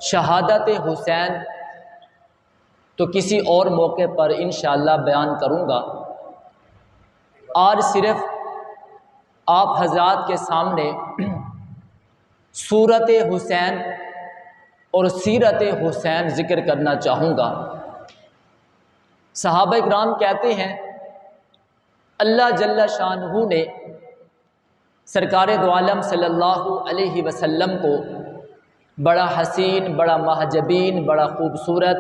شہادت حسین تو کسی اور موقع پر انشاءاللہ بیان کروں گا۔ آج صرف آپ حضرات کے سامنے صورت حسین اور سیرت حسین ذکر کرنا چاہوں گا۔ صحابہ اکرام کہتے ہیں اللہ جل شانہ نے سرکار دو عالم صلی اللہ علیہ وسلم کو بڑا حسین، بڑا محجبین، بڑا خوبصورت،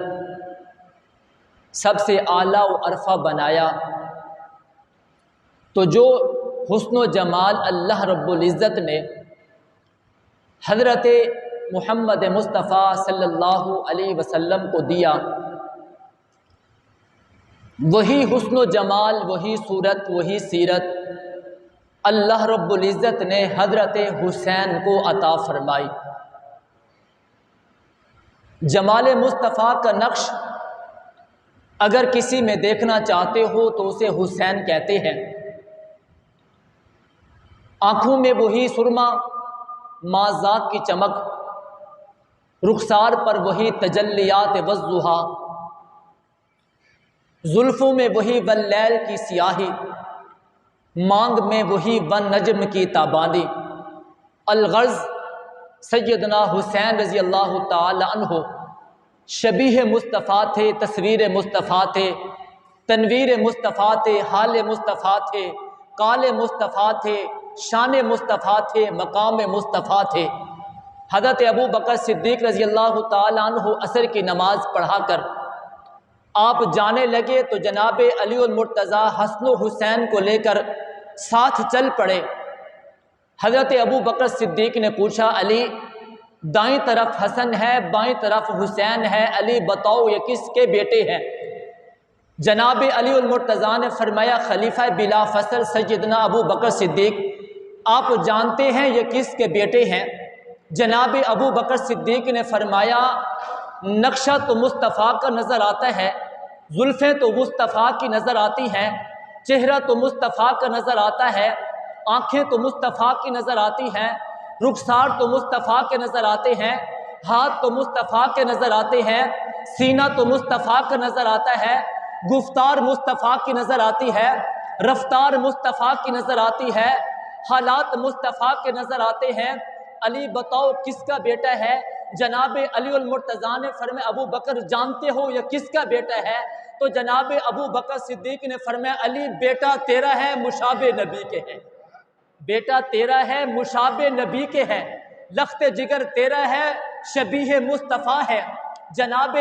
سب سے اعلیٰ و عرفہ بنایا۔ تو جو حسن و جمال اللہ رب العزت نے حضرت محمد مصطفیٰ صلی اللہ علیہ وسلم کو دیا، وہی حسن و جمال، وہی صورت، وہی سیرت اللہ رب العزت نے حضرت حسین کو عطا فرمائی۔ جمال مصطفیٰ کا نقش اگر کسی میں دیکھنا چاہتے ہو تو اسے حسین کہتے ہیں۔ آنکھوں میں وہی سرما، ماذاق کی چمک، رخسار پر وہی تجلیات والضحیٰ، زلفوں میں وہی واللیل کی سیاہی، مانگ میں وہی والنجم کی تابانی۔ الغرض سیدنا حسین رضی اللہ تعالی عنہ شبیہ مصطفیٰ تھے، تصویر مصطفیٰ تھے، تنویر مصطفیٰ تھے، حال مصطفیٰ تھے، قال مصطفیٰ تھے، شان مصطفیٰ تھے، مقام مصطفیٰ تھے۔ حضرت ابو بکر صدیق رضی اللہ تعالی عنہ عصر کی نماز پڑھا کر آپ جانے لگے تو جناب علی المرتضیٰ حسن و حسین کو لے کر ساتھ چل پڑے۔ حضرت ابو بکر صدیق نے پوچھا علی دائیں طرف حسن ہے، بائیں طرف حسین ہے، علی بتاؤ یہ کس کے بیٹے ہیں؟ جناب علی المرتضیٰ نے فرمایا خلیفہ بلا فصل سیدنا ابو بکر صدیق آپ جانتے ہیں یہ کس کے بیٹے ہیں؟ جناب ابو بکر صدیق نے فرمایا نقشہ تو مصطفیٰ کا نظر آتا ہے، زلفیں تو مصطفیٰ کی نظر آتی ہیں، چہرہ تو مصطفیٰ کا نظر آتا ہے، آنکھیں تو مصطفیٰ کی نظر آتی ہیں، رخسار تو مصطفیٰ کے نظر آتے ہیں، ہاتھ تو مصطفیٰ کے نظر آتے ہیں، سینہ تو مصطفیٰ کا نظر آتا ہے، گفتار مصطفیٰ کی نظر آتی ہے، رفتار مصطفیٰ کی نظر آتی ہے، حالات مصطفیٰ کے نظر آتے ہیں، علی بتاؤ کس کا بیٹا ہے؟ جناب علی المرتضیٰ نے فرمایا ابو بکر جانتے ہو یہ کس کا بیٹا ہے؟ تو جناب ابو بکر صدیق نے فرمایا علی بیٹا تیرا ہے، مشابہ نبی کے ہے، بیٹا تیرا ہے، مشابہ نبی کے ہے، لخت جگر تیرا ہے، شبیہ مصطفیٰ ہے۔ جناب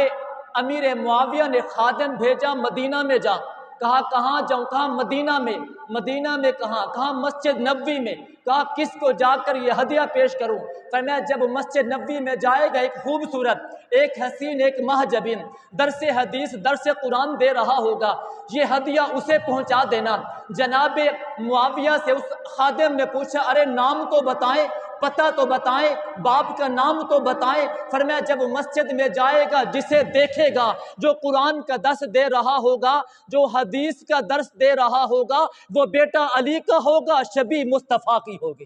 امیر معاویہ نے خادم بھیجا مدینہ میں جا، کہا کہاں جاؤں؟ کہا مدینہ میں۔ مدینہ میں کہاں؟ کہا مسجد نبوی میں۔ کہا کس کو جا کر یہ ہدیہ پیش کروں؟ فرمایا جب مسجد نبوی میں جائے گا ایک خوبصورت، ایک حسین، ایک محجبین درس حدیث، درس قرآن دے رہا ہوگا، یہ ہدیہ اسے پہنچا دینا۔ جناب معاویہ سے اس خادم نے پوچھا ارے نام تو بتائیں، پتہ تو بتائیں، باپ کا نام تو بتائیں۔ فرمایا جب مسجد میں جائے گا جسے دیکھے گا، جو قرآن کا درس دے رہا ہوگا، جو حدیث کا درس دے رہا ہوگا، وہ بیٹا علی کا ہوگا، شبیہ مصطفیٰ کی ہوگی،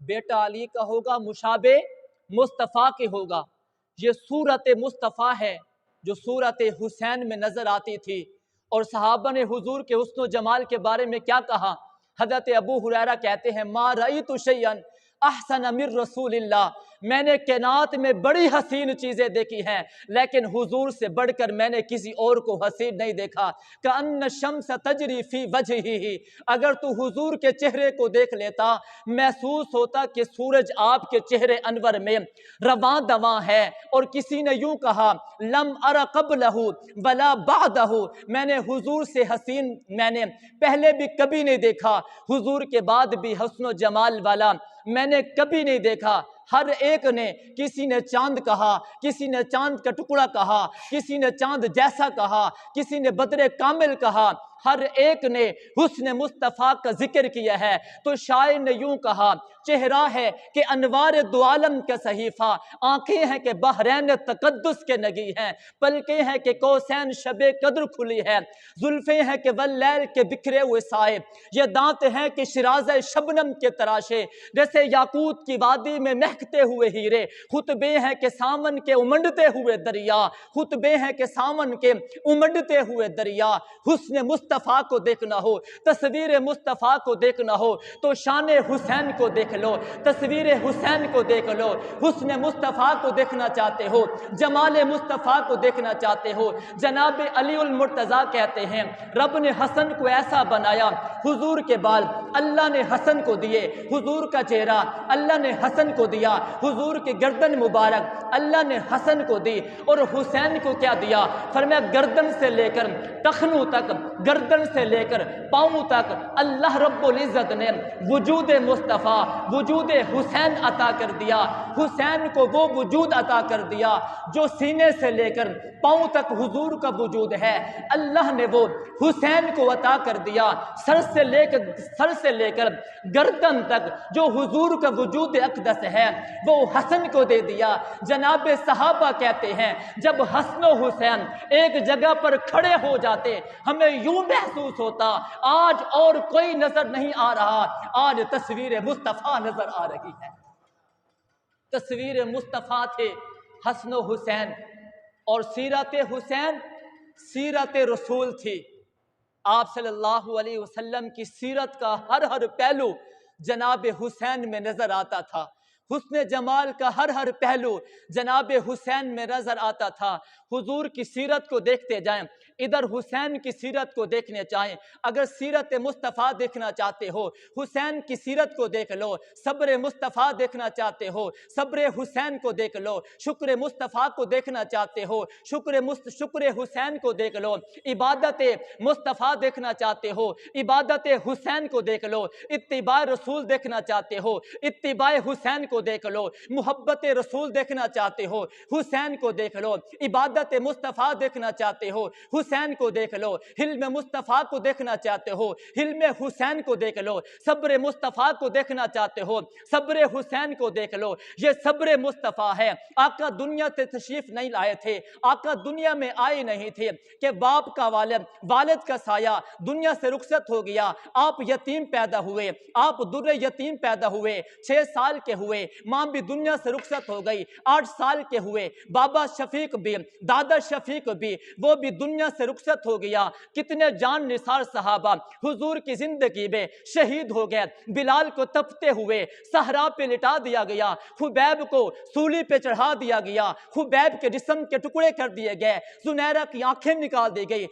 بیٹا علی کا ہوگا، مشابہ مصطفیٰ کی ہوگا۔ یہ صورت مصطفیٰ ہے جو صورت حسین میں نظر آتی تھی۔ اور صحابہ نے حضور کے حسن و جمال کے بارے میں کیا کہا؟ حضرت ابو ہریرہ کہتے ہیں ما رأیت شیئا احسن من رسول اللہ، میں نے کائنات میں بڑی حسین چیزیں دیکھی ہیں لیکن حضور سے بڑھ کر میں نے کسی اور کو حسین نہیں دیکھا۔ کأن الشمس تجری فی وجہہ، اگر تو حضور کے چہرے کو دیکھ لیتا محسوس ہوتا کہ سورج آپ کے چہرے انور میں رواں دواں ہے۔ اور کسی نے یوں کہا لم ار قبلہ ولا بعدہ، میں نے حضور سے حسین میں نے پہلے بھی کبھی نہیں دیکھا، حضور کے بعد بھی حسن و جمال والا میں نے کبھی نہیں دیکھا۔ ہر ایک نے، کسی نے چاند کہا، کسی نے چاند کا ٹکڑا کہا، کسی نے چاند جیسا کہا، کسی نے بدر کامل کہا، ہر ایک نے حسن مصطفیٰ کا ذکر کیا ہے۔ تو شاعر نے یوں کہا چہرہ ہے کہ انوار دو عالم کا صحیفہ، آنکھیں ہیں کہ بحرین تقدس کے نگی ہیں، پلکیں ہیں کہ کوسین شب قدر کھلی ہے، زلفیں ہیں کہ واللیل کے بکھرے ہوئے سائے، یہ دانت ہیں کہ شیراز شبنم کے تراشے، جیسے یاقوت کی وادی میں مہک دہکتے ہوئے ہیرے، خطبے ہیں کہ سامن کے امنڈتے ہوئے دریا، خطبے ہیں کہ سامن کے امنڈتے ہوئے دریا۔ حسن مصطفیٰ کو دیکھنا ہو، تصویر مصطفیٰ کو دیکھنا ہو تو شان حسین کو دیکھ لو، تصویر حسین کو دیکھ لو۔ حسن مصطفیٰ کو دیکھنا چاہتے ہو، جمال مصطفیٰ کو دیکھنا چاہتے ہو، جناب علی المرتضیٰ کہتے ہیں رب نے حسن کو ایسا بنایا، حضور کے بال اللہ نے حسن کو دیے، حضور کا چہرہ اللہ نے حسن کو دیا، حضور کی گردن مبارک اللہ نے حسن کو دی، اور حسین کو کیا دیا؟ فرمایا گردن سے لے کر ٹخنوں تک، گردن سے لے کر پاؤں تک اللہ رب العزت نے وجود مصطفیٰ، وجود حسین عطا کر دیا۔ حسین کو وہ وجود عطا کر دیا جو سینے سے لے کر پاؤں تک حضور کا وجود ہے، اللہ نے وہ حسین کو عطا کر دیا۔ سر سے لے کر گردن تک جو حضور کا وجود اقدس ہے وہ حسن کو دے دیا۔ جناب صحابہ کہتے ہیں جب حسن و حسین ایک جگہ پر کھڑے ہو جاتے ہمیں یوں محسوس ہوتا آج اور کوئی نظر نہیں آ رہا، آج تصویر مصطفیٰ نظر آ رہی ہے۔ تصویر مصطفیٰ تھے حسن و حسین، اور سیرت حسین سیرت رسول تھی۔ آپ صلی اللہ علیہ وسلم کی سیرت کا ہر پہلو جناب حسین میں نظر آتا تھا، حسن جمال کا ہر پہلو جناب حسین میں نظر آتا تھا۔ حضور کی سیرت کو دیکھتے جائیں، ادھر حسین کی سیرت کو دیکھنے چاہیں، اگر سیرت مصطفیٰ دیکھنا چاہتے ہو حسین کی سیرت کو دیکھ لو، صبر مصطفیٰ دیکھنا چاہتے ہو صبر حسین کو دیکھ لو، شکر مصطفیٰ کو دیکھنا چاہتے ہو شکر حسین کو دیکھ لو، عبادت مصطفیٰ دیکھنا چاہتے ہو عبادت حسین کو دیکھ لو، اتباع رسول دیکھنا چاہتے ہو اتباع حسین کو دیکھ لو، محبت رسول دیکھنا چاہتے ہو حسین کو دیکھ لو، عبادت مصطفیٰ دیکھنا چاہتے ہو حسین کو دیکھ لو، حلم مصطفیٰ کو دیکھنا چاہتے ہو حلم حسین کو دیکھ لو، صبر مصطفیٰ کو دیکھنا چاہتے ہو صبر حسین کو دیکھ لو۔ یہ صبر مصطفیٰ ہے۔ آقا دنیا سے تشریف نہیں لائے تھے، آقا دنیا میں آئے نہیں تھے کہ باپ کا والد کا سایہ دنیا سے رخصت ہو گیا، آپ یتیم پیدا ہوئے، آپ در یتیم پیدا ہوئے، 6 سال کے ہوئے، ماں بھی دنیا سے رخصت ہو گئی، 8 سال کے ہوئے، بابا شفیق بھی دادا شفیق بھی وہ بھی دنیا سے رخصت ہو گیا۔ کتنے جان نثار صحابہ حضور کی زندگی میں شہید ہو گئے، بلال کو تپتے ہوئے صحرا پہ لٹا دیا گیا، خبیب کو سولی پہ چڑھا دیا گیا، خبیب کے جسم کے ٹکڑے کر دیے گئے، زنیرہ کی آنکھیں نکال دی گئی،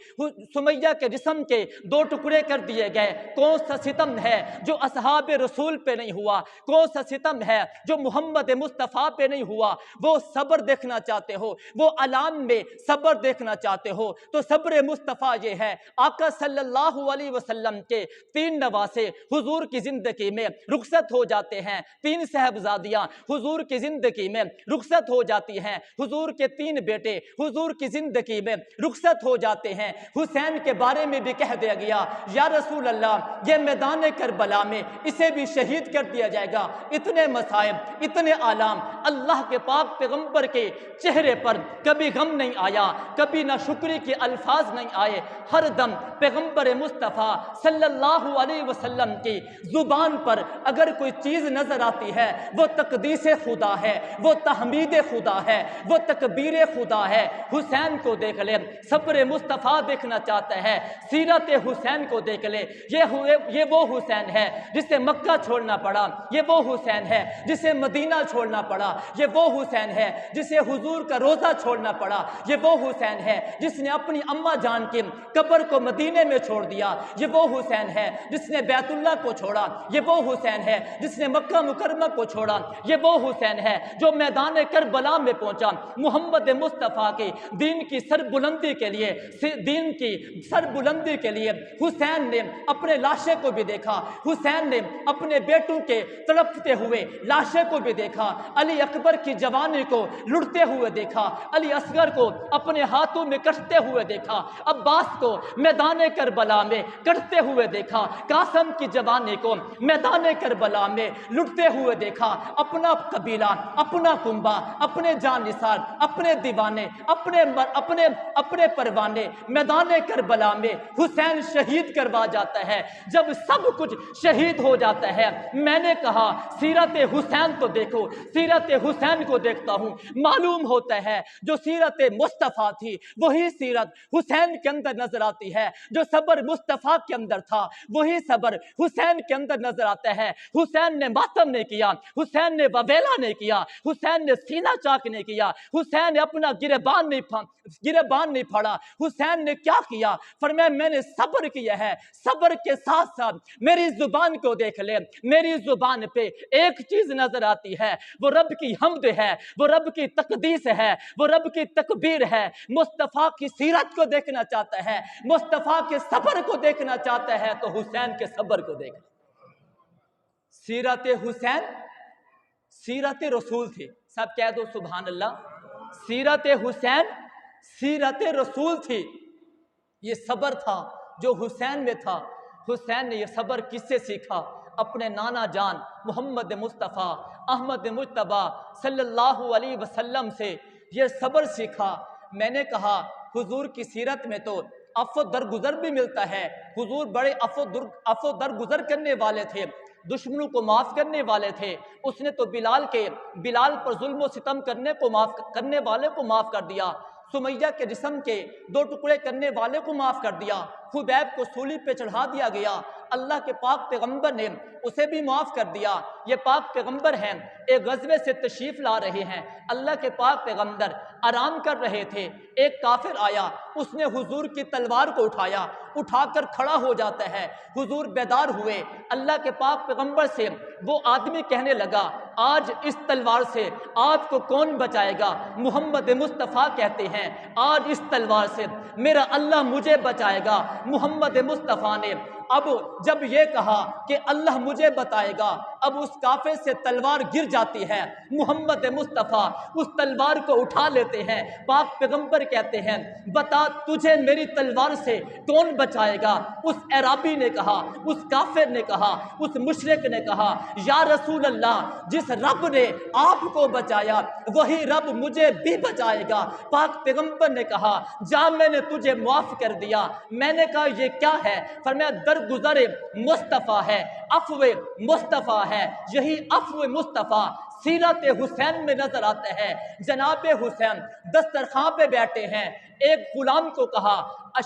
سمیہ کے جسم کے 2 ٹکڑے کر دیے گئے۔ کون سا ستم ہے جو اصحاب رسول پہ نہیں ہوا؟ کون سا ستم ہے جو محمد مصطفیٰ پہ نہیں ہوا؟ وہ صبر دیکھنا چاہتے ہو، وہ علام میں صبر دیکھنا چاہتے ہو تو صبر مصطفیٰ یہ ہے۔ آقا صلی اللہ علیہ وسلم کے 3 نواسے حضور کی زندگی میں رخصت ہو جاتے ہیں، 3 صاحبزادیاں حضور کی زندگی میں رخصت ہو جاتی ہیں، حضور کے 3 بیٹے حضور کی زندگی میں رخصت ہو جاتے ہیں۔ حسین کے بارے میں بھی کہہ دیا گیا یا رسول اللہ یہ میدان کربلا میں اسے بھی شہید کر دیا جائے گا۔ اتنے مصائب اتنے آلام، اللہ کے پاک پیغمبر کے چہرے پر کبھی غم نہیں آیا، کبھی نہ شکری کے الفاظ نہیں آئے، ہر دم پیغمبر مصطفیٰ صلی اللہ علیہ وسلم کی زبان پر اگر کوئی چیز نظر آتی ہے وہ تقدیس خدا ہے، وہ تحمید خدا ہے، وہ تکبیر خدا ہے۔ حسین کو دیکھ لے، صبر مصطفیٰ دیکھنا چاہتا ہے، سیرت حسین کو دیکھ لے، یہ وہ حسین ہے جسے مکہ چھوڑنا پڑا، یہ وہ حسین ہے جسے مدینہ چھوڑنا پڑا، یہ وہ حسین ہے جسے حضور کا روزہ چھوڑنا پڑا، یہ وہ حسین ہے جس نے اپنی اماں جان کی قبر کو مدینے میں چھوڑ دیا، یہ وہ حسین ہے جس نے بیت اللہ کو چھوڑا، یہ وہ حسین ہے جس نے مکہ مکرمہ کو چھوڑا، یہ وہ حسین ہے جو میدان کربلا میں پہنچا، محمد مصطفیٰ کے دین کی سربلندی کے لیے حسین نے اپنے لاشے کو بھی دیکھا، حسین نے اپنے بیٹوں کے تڑپتے ہوئے لاشے کو بھی دیکھا، علی اکبر کی جوانی کو لڑتے ہوئے دیکھا، علی اصغر کو اپنے ہاتھوں میں کٹتے ہوئے دیکھا، عباس کو میدان کربلا میں کٹتے ہوئے دیکھا، قاسم کی جوانی کو میدان کربلا میں لٹتے ہوئے دیکھا، اپنا قبیلہ، اپنا کنبہ، اپنے جان نثار، اپنے دیوانے، اپنے پروانے میدان کربلا میں حسین شہید کروا جاتا ہے۔ جب سب کچھ شہید ہو جاتا ہے، میں نے کہا سیرت حسین حسین تو دیکھو، سیرت حسین کو دیکھتا ہوں، معلوم ہوتا ہے جو سیرت مصطفیٰ تھی وہی سیرت حسین کے اندر نظر آتی ہے، جو صبر مصطفیٰ کے اندر تھا وہی صبر حسین کے اندر نظر آتا ہے۔ حسین نے ماتم نہیں کیا، حسین نے وبیلا نہیں کیا، حسین نے سینہ چاک نہیں کیا، حسین نے اپنا گریبان نہیں پھاڑا۔ حسین نے کیا کیا؟ فرمایا میں نے صبر کیا ہے، صبر کے ساتھ ساتھ میری زبان کو دیکھ لے، میری زبان پہ ایک چیز نظر آتی ہے، وہ رب کی حمد ہے، وہ رب کی تقدیس ہے، وہ رب کی تکبیر ہے۔ مصطفیٰ کی سیرت کو دیکھنا چاہتا ہے، مصطفیٰ کے صبر کو دیکھنا چاہتا ہے تو حسین کے صبر کو دیکھ۔ سیرت حسین سیرت رسول تھی، سب کہہ دو سبحان اللہ۔ سیرت حسین سیرت رسول تھی، یہ صبر تھا جو حسین میں تھا۔ حسین نے یہ صبر کس سے سیکھا؟ اپنے نانا جان محمد مصطفیٰ احمد مجتبیٰ صلی اللہ علیہ وسلم سے یہ صبر سیکھا۔ میں نے کہا حضور کی سیرت میں تو عفو درگزر بھی ملتا ہے، حضور بڑے عفو درگزر کرنے والے تھے، دشمنوں کو معاف کرنے والے تھے۔ اس نے تو بلال پر ظلم و ستم کرنے والے کو معاف کر دیا، سمیہ کے جسم کے 2 ٹکڑے کرنے والے کو معاف کر دیا، خبیب کو سولی پہ چڑھا دیا گیا، اللہ کے پاک پیغمبر نے اسے بھی معاف کر دیا۔ یہ پاک پیغمبر ہیں، ایک غزوے سے تشریف لا رہے ہیں، اللہ کے پاک پیغمبر آرام کر رہے تھے، ایک کافر آیا، اس نے حضور کی تلوار کو اٹھا کر کھڑا ہو جاتا ہے۔ حضور بیدار ہوئے، اللہ کے پاک پیغمبر سے وہ آدمی کہنے لگا آج اس تلوار سے آپ کو کون بچائے گا؟ محمد مصطفیٰ کہتے ہیں آج اس تلوار سے میرا اللہ مجھے بچائے گا۔ محمد مصطفیٰ نے اب جب یہ کہا کہ اللہ مجھے بتائے گا، اب اس کافر سے تلوار گر جاتی ہے، محمد مصطفیٰ اس تلوار کو اٹھا لیتے ہیں۔ پاک پیغمبر کہتے ہیں بتا تجھے میری تلوار سے کون بچائے گا؟ اس اعرابی نے کہا، اس کافر نے کہا، اس مشرک نے کہا یا رسول اللہ جس رب نے آپ کو بچایا وہی رب مجھے بھی بچائے گا۔ پاک پیغمبر نے کہا جا میں نے تجھے معاف کر دیا۔ میں نے کہا یہ کیا ہے؟ فرمایا درگزر مصطفیٰ ہے، عفو مصطفیٰ ہے، یہی عفو مصطفیٰ سیرت حسین میں نظر آتا ہے۔ جناب حسین دسترخوان پہ بیٹھے ہیں، ایک غلام کو کہا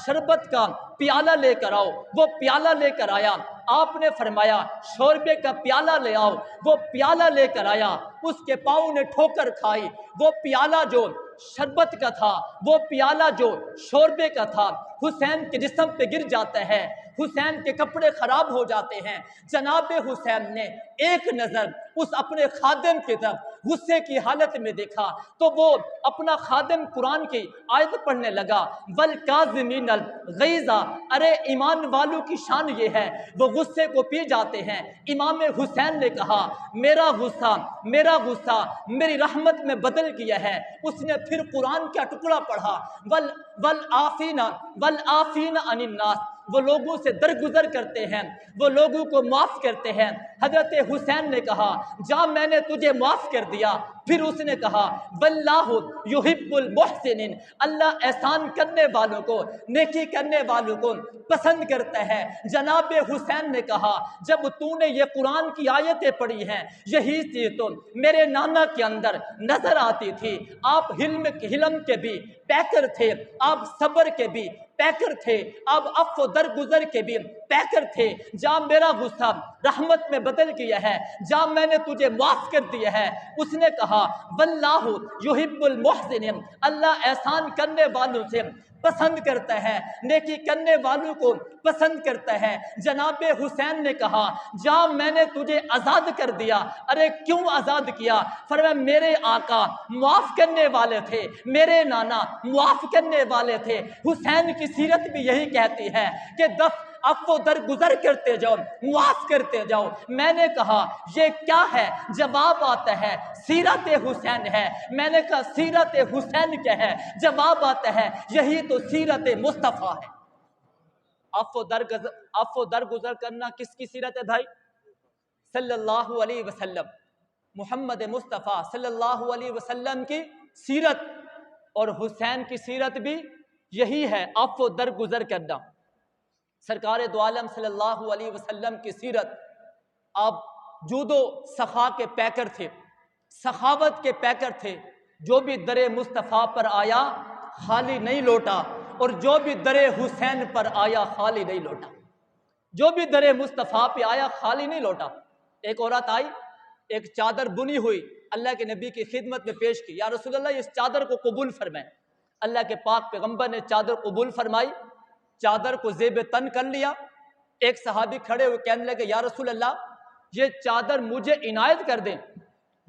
شربت کا پیالہ لے کر آؤ، وہ پیالہ لے کر آیا۔ آپ نے فرمایا شوربے کا پیالہ لے آؤ، وہ پیالہ لے کر آیا۔ اس کے پاؤں نے ٹھوکر کھائی، وہ پیالہ جو شربت کا تھا، وہ پیالہ جو شوربے کا تھا حسین کے جسم پہ گر جاتا ہے، حسین کے کپڑے خراب ہو جاتے ہیں۔ جناب حسین نے ایک نظر اس اپنے خادم کی طرف غصے کی حالت میں دیکھا تو وہ اپنا خادم قرآن کی آیت پڑھنے لگا وَالْكَاظِمِينَ الْغَيْظَ۔ ارے ایمان والوں کی شان یہ ہے وہ غصے کو پی جاتے ہیں۔ امام حسین نے کہا میرا غصہ میری رحمت میں بدل گیا ہے۔ اس نے پھر قرآن کا ٹکڑا پڑھا وَالْعَافِينَ عَنِ النَّاسِ، وہ لوگوں سے درگزر کرتے ہیں، وہ لوگوں کو معاف کرتے ہیں۔ حضرت حسین نے کہا جا میں نے تجھے معاف کر دیا۔ پھر اس نے کہا واللہ یحب المحسنین، اللہ احسان کرنے والوں کو، نیکی کرنے والوں کو پسند کرتا ہے۔ جناب حسین نے کہا جب تو نے یہ قرآن کی آیتیں پڑھی ہیں یہی چیز تو میرے نانا کے اندر نظر آتی تھی۔ آپ حلم کے بھی پیکر تھے، آپ صبر کے بھی پیکر تھے، آپ عفو درگزر کے بھی پیکر تھے۔ جا میرا غصہ رحمت میں بدل گیا ہے، جا میں نے تجھے معاف کر دیا ہے۔ اس نے کہا واللہ یحب المحسنین، اللہ احسان کرنے والوں سے پسند کرتا ہے، نیکی کرنے والوں کو پسند کرتا ہے۔ جناب حسین نے کہا جا میں نے تجھے آزاد کر دیا۔ ارے کیوں آزاد کیا؟ فرمایا میرے آقا معاف کرنے والے تھے، میرے نانا معاف کرنے والے تھے۔ حسین کی سیرت بھی یہی کہتی ہے کہ عفو درگزر کرتے جاؤ، معاف کرتے جاؤ۔ میں نے کہا یہ کیا ہے؟ جواب آتا ہے سیرت حسین ہے۔ میں نے کہا سیرت حسین کیا ہے؟ جواب آتا ہے یہی تو سیرت مصطفیٰ ہے۔ عفو درگزر کرنا کس کی سیرت ہے بھائی؟ صلی اللہ علیہ وسلم، محمد مصطفیٰ صلی اللہ علیہ وسلم کی سیرت، اور حسین کی سیرت بھی یہی ہے عفو درگزر کرنا۔ سرکار دو عالم صلی اللہ علیہ وسلم کی سیرت آپ جود و سخا کے پیکر تھے، سخاوت کے پیکر تھے۔ جو بھی در مصطفیٰ پر آیا خالی نہیں لوٹا، اور جو بھی در حسین پر آیا خالی نہیں لوٹا۔ جو بھی در مصطفیٰ پہ آیا خالی نہیں لوٹا۔ ایک عورت آئی، ایک چادر بنی ہوئی اللہ کے نبی کی خدمت میں پیش کی، یا رسول اللہ اس چادر کو قبول فرمائیں۔ اللہ کے پاک پیغمبر نے چادر قبول فرمائی، چادر کو زیب تن کر لیا۔ ایک صحابی کھڑے ہوئے کہنے لگے یا رسول اللہ یہ چادر مجھے عنایت کر دیں۔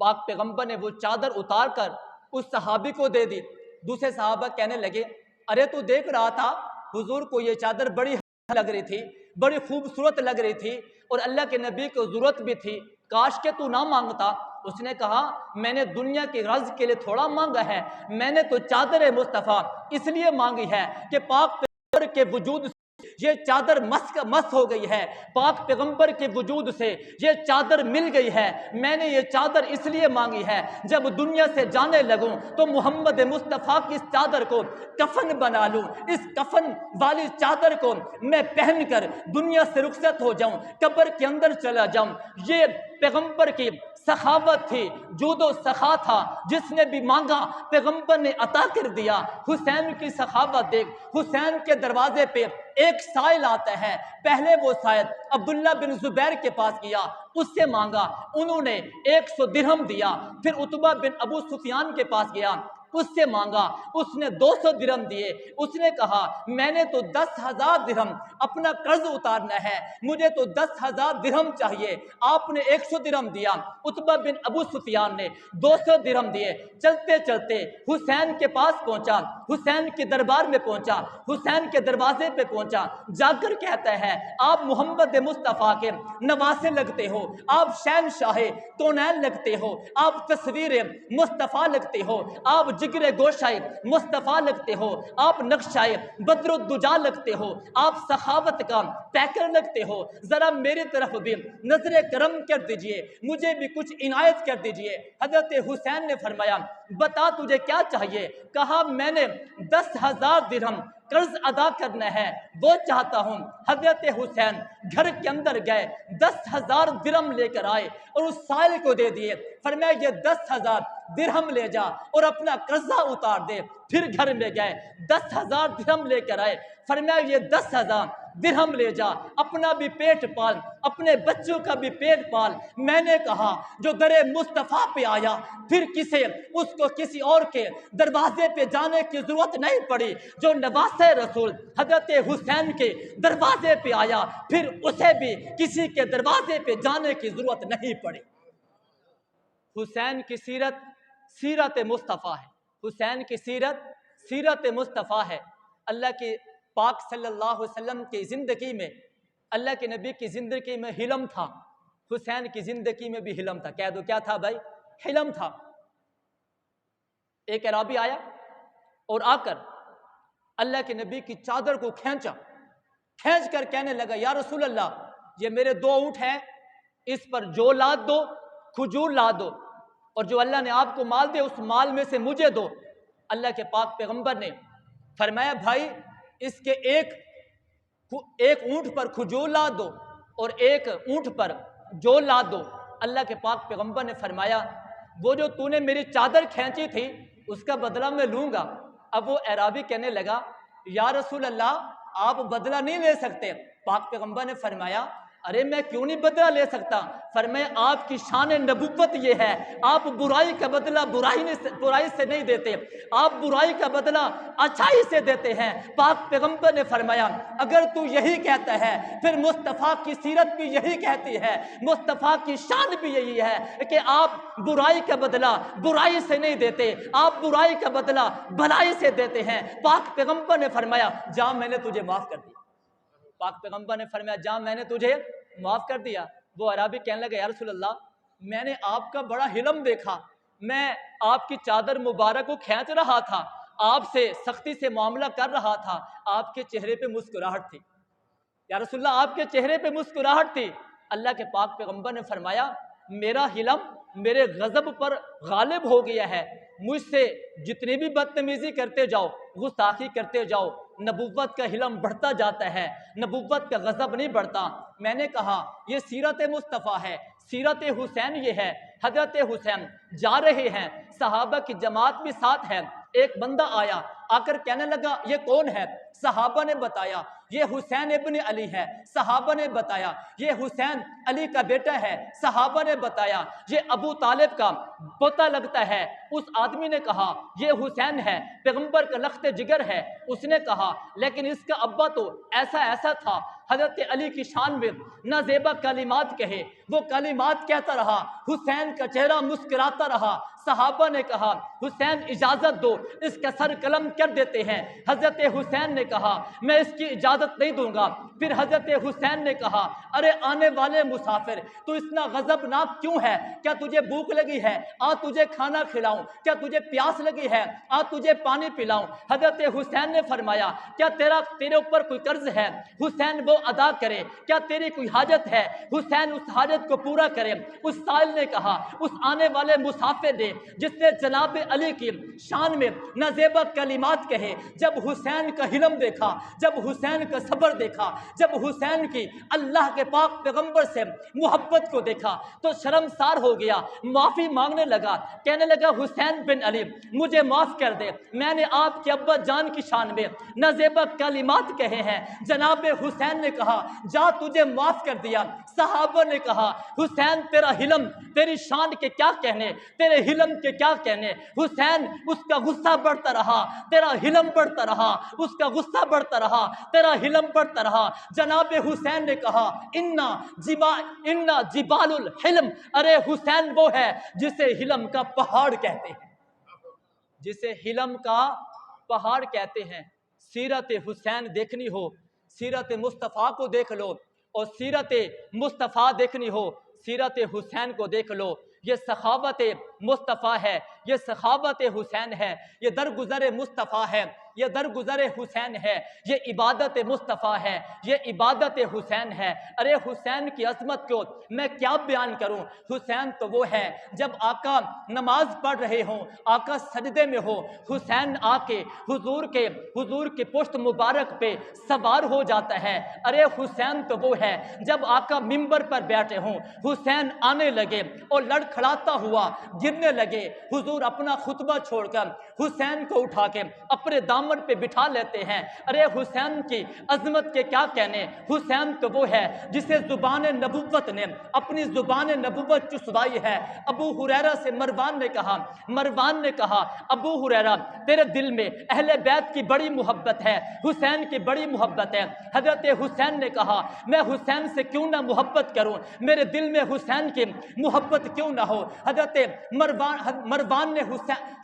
پاک پیغمبر نے وہ چادر اتار کر اس صحابی کو دے دی۔ دوسرے صحابہ کہنے لگے ارے تو دیکھ رہا تھا حضور کو یہ چادر بڑی لگ رہی تھی، بڑی خوبصورت لگ رہی تھی، اور اللہ کے نبی کو ضرورت بھی تھی، کاش کہ تو نہ مانگتا۔ اس نے کہا میں نے دنیا کی غرض کے لیے تھوڑا مانگا ہے، میں نے تو چادر مصطفیٰ اس لیے مانگی ہے کہ پاک پیغمبر کے وجود سے یہ چادر مس ہو گئی ہے، پاک پیغمبر کے وجود سے یہ چادر مل گئی ہے۔ میں نے یہ چادر اس لیے مانگی ہے جب دنیا سے جانے لگوں تو محمد مصطفیٰ کی اس چادر کو کفن بنا لوں، اس کفن والی چادر کو میں پہن کر دنیا سے رخصت ہو جاؤں، قبر کے اندر چلا جاؤں۔ یہ پیغمبر کی سخاوت تھی، جود و سخا تھا، جس نے بھی مانگا پیغمبر نے عطا کر دیا۔ حسین کی سخاوت دیکھ، حسین کے دروازے پہ ایک سائل آتا ہے، پہلے وہ سائل عبداللہ بن زبیر کے پاس گیا، اس سے مانگا، انہوں نے 100 درہم دیا۔ پھر عتبہ بن ابو سفیان کے پاس گیا، اس سے مانگا، اس نے 200 درہم دیے۔ اس نے کہا میں نے تو 10,000 درہم اپنا قرض اتارنا ہے، مجھے تو 10,000 درہم چاہیے۔ آپ نے 100 درہم دیا، عتبہ بن ابو سفیان نے 200 درہم دیے۔ چلتے چلتے حسین کے پاس پہنچا، حسین کے دربار میں پہنچا، حسین کے دروازے پہ پہنچا، جا کر کہتا ہے آپ محمد مصطفیٰ کے نواسے لگتے ہو، آپ شہنشاہ کونین لگتے ہو، آپ تصویر مصطفیٰ لگتے ہو، آپ جگر گوشائے مصطفیٰ لگتے ہو، آپ نقشائے بدر الدجا لگتے ہو، آپ سخاوت کا پیکر لگتے ہو، ذرا میری طرف بھی نظر کرم کر دیجئے، مجھے بھی کچھ عنایت کر دیجئے۔ حضرت حسین نے فرمایا بتا تجھے کیا چاہیے؟ کہا میں نے 10,000 درہم قرض ادا کرنا ہے، وہ چاہتا ہوں۔ حضرت حسین گھر کے اندر گئے، 10,000 درہم لے کر آئے اور اس سائل کو دے دیے۔ فرمایا یہ 10,000 درہم لے جا اور اپنا قرضہ اتار دے۔ پھر گھر میں گئے، 10,000 درہم لے کر آئے۔ فرمایا یہ 10,000 درہم لے جا، اپنا بھی پیٹ پال، اپنے بچوں کا بھی پیٹ پال۔ میں نے کہا جو در مصطفیٰ پہ آیا پھر اس کو کسی اور کے دروازے پہ جانے کی ضرورت نہیں پڑی۔ جو نواسے رسول حضرت حسین کے دروازے پہ آیا پھر اسے بھی کسی کے دروازے پہ جانے کی ضرورت نہیں پڑی۔ حسین کی سیرت سیرت مصطفیٰ ہے، حسین کی سیرت سیرت مصطفیٰ ہے۔ اللہ کے پاک صلی اللہ علیہ وسلم کی زندگی میں، اللہ کے نبی کی زندگی میں حلم تھا، حسین کی زندگی میں بھی حلم تھا۔ کہہ دو کیا تھا بھائی؟ حلم تھا۔ ایک اعرابی آیا اور آ کر اللہ کے نبی کی چادر کو کھینچ کر کہنے لگا یا رسول اللہ یہ میرے 2 اونٹ ہیں، اس پر جو لاد دو، کھجور لاد دو، اور جو اللہ نے آپ کو مال دے اس مال میں سے مجھے دو۔ اللہ کے پاک پیغمبر نے فرمایا بھائی اس کے ایک اونٹ پر کھجور لاد دو اور ایک اونٹ پر جو لاد دو۔ اللہ کے پاک پیغمبر نے فرمایا وہ جو تو نے میری چادر کھینچی تھی اس کا بدلہ میں لوں گا۔ اب وہ اعرابی کہنے لگا یا رسول اللہ آپ بدلہ نہیں لے سکتے۔ پاک پیغمبر نے فرمایا ارے میں کیوں نہیں بدلہ لے سکتا؟ فرمایا آپ کی شان نبوت یہ ہے، آپ برائی کا بدلہ برائی سے نہیں دیتے، آپ برائی کا بدلہ اچھائی سے دیتے ہیں۔ پاک پیغمبر نے فرمایا اگر تو یہی کہتا ہے پھر مصطفیٰ کی سیرت بھی یہی کہتی ہے، مصطفیٰ کی شان بھی یہی ہے کہ آپ برائی کا بدلہ برائی سے نہیں دیتے، آپ برائی کا بدلہ بھلائی سے دیتے ہیں۔ پاک پیغمبر نے فرمایا جا میں نے تجھے معاف کر دیا۔ پاک پیغمبر نے فرمایا جا میں نے تجھے معاف کر دیا۔ وہ عربی کہنے لگا یا رسول اللہ میں نے آپ کا بڑا حلم دیکھا، میں آپ کی چادر مبارک کو کھینچ رہا تھا، آپ سے سختی سے معاملہ کر رہا تھا، آپ کے چہرے پہ مسکراہٹ تھی۔ یا رسول اللہ آپ کے چہرے پہ مسکراہٹ تھی۔ اللہ کے پاک پیغمبر نے فرمایا میرا حلم میرے غضب پر غالب ہو گیا ہے، مجھ سے جتنی بھی بدتمیزی کرتے جاؤ، گستاخی کرتے جاؤ، نبوت کا حلم بڑھتا جاتا ہے، نبوت کا غضب نہیں بڑھتا۔ میں نے کہا یہ سیرت مصطفیٰ ہے، سیرت حسین یہ ہے، حضرت حسین جا رہے ہیں، صحابہ کی جماعت بھی ساتھ ہے، ایک بندہ آیا، آ کر کہنے لگا یہ کون ہے؟ صحابہ نے بتایا یہ حسین ابن علی ہے، صحابہ نے بتایا یہ حسین علی کا بیٹا ہے، صحابہ نے بتایا یہ ابو طالب کا پوتا لگتا ہے۔ اس آدمی نے کہا یہ حسین ہے، پیغمبر کا لخت جگر ہے۔ اس نے کہا لیکن اس کا ابا تو ایسا ایسا تھا۔ حضرت علی کی شان میں نازیبا کلمات کہے، وہ کلمات کہتا رہا، حسین کا چہرہ مسکراتا رہا۔ صحابہ نے کہا حسین اجازت دو، اس کا سر قلم کر دیتے ہیں۔ حضرت حسین نے کہا میں اس کی اجازت نہیں دوں گا۔ پھر حضرت حسین نے کہا ارے آنے والے مسافر، تو اتنا غضبناک کیوں ہے؟ کیا تجھے بھوک لگی ہے؟ آ تجھے کھانا کھلاؤں؟ کیا تجھے پیاس لگی ہے؟ آ تجھے پانی پلاؤں؟ حضرت حسین نے فرمایا کیا تیرے اوپر کوئی قرض ہے؟ حسین وہ ادا کرے۔ کیا تیری کوئی حاجت ہے؟ حسین اس حاجت کو پورا کرے۔ اس سائل نے کہا، اس آنے والے مسافر نے جس نے جناب علی کی شان میں نازیبا کلمات کہے، جب حسین کا حلم دیکھا، جب حسین کا صبر دیکھا، جب حسین کی اللہ کے پاک پیغمبر سے محبت کو دیکھا تو شرمسار ہو گیا، معافی مانگنے لگا، کہنے لگا حسین بن علی مجھے معاف کر دے، میں نے آپ کے ابا جان کی شان میں نازیبا کلمات کہے ہیں۔ جناب حسین نے کہا جا تجھے معاف کر دیا۔ صحابہ نے کہا حسین تیرا حلم، تیری شان کے کیا کہنے، تیرے حلم کے کیا کہنے۔ حسین اس کا غصہ بڑھتا رہا، تیرا حلم بڑھتا رہا، اس کا غصہ بڑھتا رہا، تیرا حلم بڑھتا رہا۔ جناب حسین نے کہا انا جبال الحلم، ارے حسین وہ ہے جسے حلم کا پہاڑ کہتے ہیں، جسے حلم کا پہاڑ کہتے ہیں۔ سیرت حسین دیکھنی ہو، سیرت مصطفیٰ کو دیکھ لو، اور سیرت مصطفیٰ دیکھنی ہو، سیرت حسین کو دیکھ لو۔ یہ سخاوت مصطفیٰ ہے، یہ سخاوت حسین ہے، یہ درگزر مصطفیٰ ہے، یہ درگزر حسین ہے، یہ عبادت مصطفیٰ ہے، یہ عبادت حسین ہے۔ ارے حسین کی عظمت کو میں کیا بیان کروں۔ حسین تو وہ ہے جب آقا نماز پڑھ رہے ہوں، آقا سجدے میں ہو، حسین آ کے حضور کے پشت مبارک پہ سوار ہو جاتا ہے۔ ارے حسین تو وہ ہے جب آقا ممبر پر بیٹھے ہوں، حسین آنے لگے اور لڑکھڑاتا ہوا گرنے لگے، حضور اپنا خطبہ چھوڑ کر حسین کو اٹھا کے اپنے دامن پہ بٹھا لیتے ہیں۔ ارے حسین کی عظمت کے کیا کہنے۔ حسین تو وہ ہے جسے زبان نبوت نے اپنی زبان نبوت چسوائی ہے۔ ابو ہریرہ سے مروان نے کہا ابو ہریرہ تیرے دل میں اہل بیت کی بڑی محبت ہے، حسین کی بڑی محبت ہے۔ حضرت حسین نے کہا میں حسین سے کیوں نہ محبت کروں، میرے دل میں حسین کی محبت کیوں نہ ہو۔ حضرت مروان نے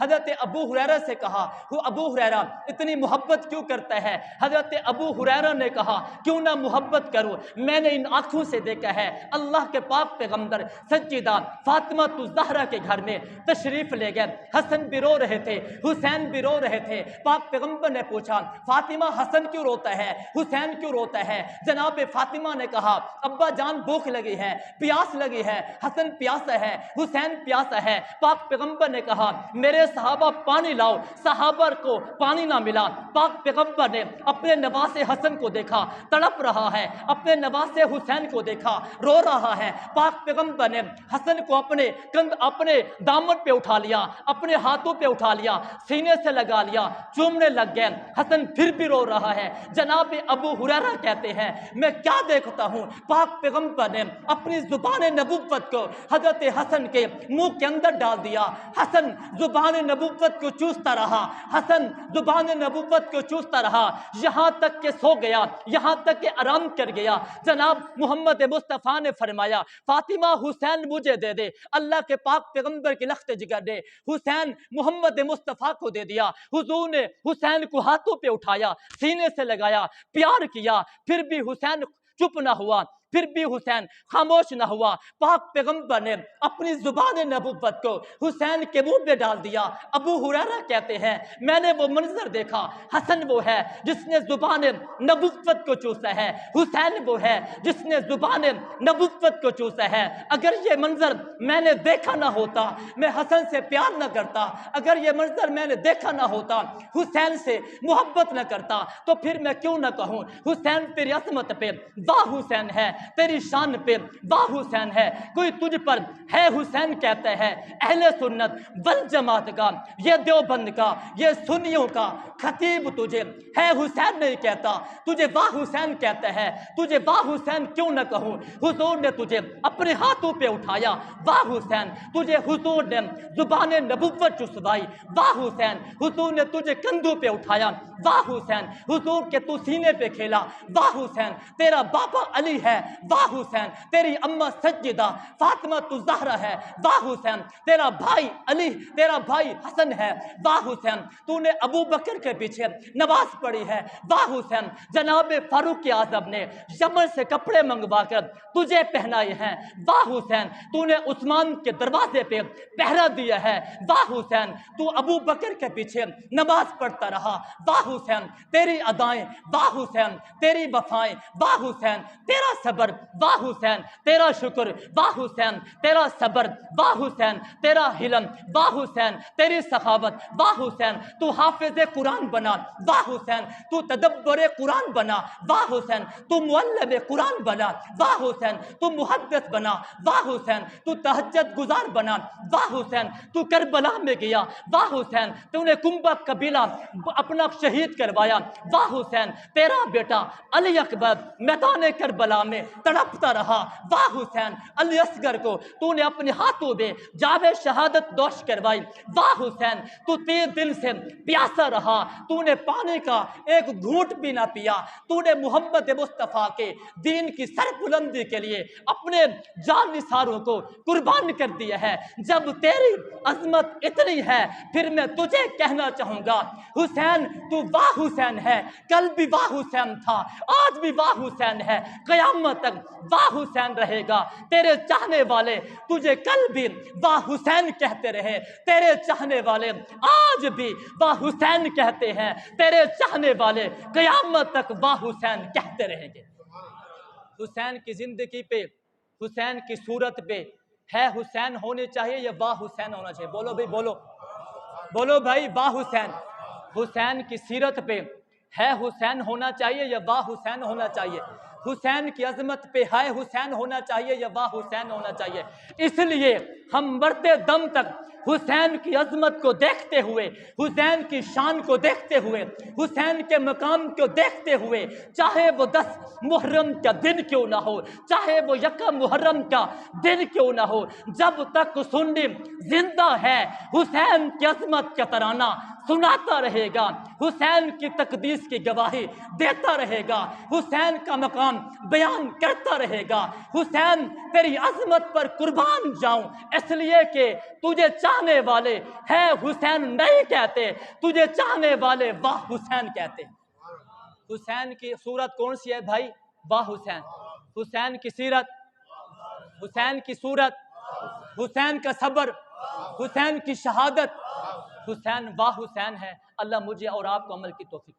حضرت ابو ہریرہ سے کہا ابو ہریرہ اتنی محبت کیوں کرتا ہے؟ حضرت ابو ہریرہ نے کہا کیوں نہ محبت کروں، میں نے ان آنکھوں سے دیکھا ہے اللہ کے پاک پیغمبر سجدہ فاطمہ الزہرا کے گھر میں تشریف لے گئے، حسن بھی رو رہے تھے، حسین بھی رو رہے تھے۔ پاک پیغمبر نے پوچھا فاطمہ حسن کیوں روتا ہے، حسین کیوں روتا ہے؟ جناب فاطمہ نے کہا ابا جان بھوک لگی ہے، پیاس لگی ہے، حسن پیاسا ہے، حسین پیاسا ہے۔ پاک پیغمبر نے کہا میرے صحابہ پانی لاؤ، صحابہ کو پانی نہ ملا۔ پاک پیغمبر نے اپنے نواسے حسن کو دیکھا تڑپ رہا ہے، اپنے نواسے حسین کو دیکھا رو رہا ہے۔ پاک پیغمبر نے حسن کو اپنے دامن پہ اٹھا لیا، اپنے ہاتھوں پہ اٹھا لیا، سینے سے لگا لیا، چومنے لگ گئے۔ حسن پھر بھی رو رہا ہے۔ جناب ابو ہریرہ کہتے ہیں میں کیا دیکھتا ہوں، پاک پیغمبر نے اپنی زبان نبوت کو حضرت حسن کے منہ کے اندر ڈال دیا۔ حسن زبان نبوت کو چوستا رہا، حسن زبان نبوت کو چوستا رہا، یہاں تک کہ سو گیا، یہاں تک کہ آرام کر گیا۔ جناب محمد مصطفیٰ نے فرمایا فاطمہ حسین مجھے دے دے۔ اللہ کے پاک پیغمبر کی لخت جگر نے حسین محمد مصطفیٰ کو دے دیا۔ حضور نے حسین کو ہاتھوں پہ اٹھایا، سینے سے لگایا، پیار کیا، پھر بھی حسین چپ نہ ہوا، پھر بھی حسین خاموش نہ ہوا۔ پاک پیغمبر نے اپنی زبان نبوت کو حسین کے منہ پہ ڈال دیا۔ ابو ہریرہ کہتے ہیں میں نے وہ منظر دیکھا، حسن وہ ہے جس نے زبان نبوت کو چوسا ہے، حسین وہ ہے جس نے زبان نبوت کو چوسا ہے۔ اگر یہ منظر میں نے دیکھا نہ ہوتا، میں حسن سے پیار نہ کرتا، اگر یہ منظر میں نے دیکھا نہ ہوتا، حسین سے محبت نہ کرتا، تو پھر میں کیوں نہ کہوں حسین تیری عظمت پہ واہ حسین ہے، تیری شان پہ واہ حسین ہے۔ کوئی تجھ پر ہے حسین کہتا ہے، اہل سنت والجماعت کا، یہ دیوبند کا، یہ سنیوں کا خطیب تجھے ہے حسین نہیں کہتا، تجھے واہ حسین کہتا ہے۔ تجھے واہ حسین کیوں نہ کہوں، حضور نے تجھے اپنے ہاتھوں پہ اٹھایا واہ حسین، تجھے حضور نے زبان نبوت چسوائی واہ حسین، حضور نے تجھے کندھوں پہ اٹھایا واہ حسین، حضور کے تو سینے پہ کھیلا واہ حسین، تیرا بابا علی ہے واہ حسین، تیری اماں سجدہ فاطمہ الزہرا ہے واہ حسین، تیرا بھائی علی، تیرا بھائی حسن ہے واہ حسین، تو نے ابو بکر کے پیچھے نماز پڑھی ہے واہ حسین، جناب فاروق اعظم نے یمن سے کپڑے منگوا کر تجھے پہنائے ہیں واہ حسین، تو نے عثمان کے دروازے پہ پہرا دیا ہے واہ حسین، تو ابو بکر کے پیچھے نماز پڑھتا رہا واہ حسین، تیری ادائیں واہ حسین، تیری وفائیں واہ حسین، تیرا صبر واہ حسین، تیرا شکر واہ حسین، تیرا صبر واہ حسین، تیرا حلم واہ حسین، تیری سخاوت واہ حسین، تو حافظ قرآن بنا واہ حسین، تو تدبر قرآن بنا واہ حسین، تو معلم قرآن بنا واہ حسین، تو محدث بنا واہ حسین، تو تہجد گزار بنا واہ حسین، تو کربلا میں گیا واہ حسین، تو نے کنبہ قبیلہ اپنا شہید کروایا واہ حسین، تیرا بیٹا علی اکبر میدان کربلا میں تڑپتا رہا واہ حسین، علی اصغر کو تو نے اپنے ہاتھوں میں جام شہادت نوش کروائی واہ حسین، تو 3 دن سے پیاسا رہا، تو نے پانی کا ایک گھونٹ بھی نہ پیا، تو نے محمد مصطفیٰ کے دین کی سربلندی کے لیے اپنے جان نثاروں کو قربان کر دیا ہے۔ جب تیری عظمت اتنی ہے پھر میں تجھے کہنا چاہوں گا حسین تو واہ حسین ہے، کل بھی واہ حسین تھا، آج بھی واہ حسین ہے، قیامت تک واہ حسین رہے گا۔ تیرے چاہنے والے تجھے کل بھی واہ حسین کہتے رہے، تیرے چاہنے والے آج بھی واہ حسین کہتے ہیں، تیرے چاہنے والے قیامت تک واہ حسین کہتے رہیں گے۔ حسین کی زندگی پہ، حسین کی صورت پہ ہے حسین ہونے چاہیے یا واہ حسین ہونا چاہیے؟ بولو بھائی، بولو بولو بھائی، واہ حسین، حسین کی سیرت پہ ہے حسین ہونا چاہیے یا واہ حسین ہونا چاہیے؟ حسین کی عظمت پہ ہے حسین ہونا چاہیے یا واہ حسین ہونا چاہیے؟ اس لیے ہم مرتے دم تک حسین کی عظمت کو دیکھتے ہوئے، حسین کی شان کو دیکھتے ہوئے، حسین کے مقام کو دیکھتے ہوئے، چاہے وہ 10 محرم کا دن کیوں نہ ہو، چاہے وہ 1 محرم کا دن کیوں نہ ہو، جب تک سنی زندہ ہے حسین کی عظمت کا ترانہ سناتا رہے گا، حسین کی تقدیس کی گواہی دیتا رہے گا، حسین کا مقام بیان کرتا رہے گا۔ حسین تیری عظمت پر قربان جاؤں، اس لیے کہ تجھے چاہنے والے ہے حسین نہیں کہتے، تجھے چاہنے والے واہ حسین کہتے۔ حسین کی صورت کون سی ہے بھائی؟ واہ حسین۔ حسین کی سیرت، حسین کی صورت، حسین کا صبر، حسین کی شہادت، حسین واہ حسین ہے۔ اللہ مجھے اور آپ کو عمل کی توفیق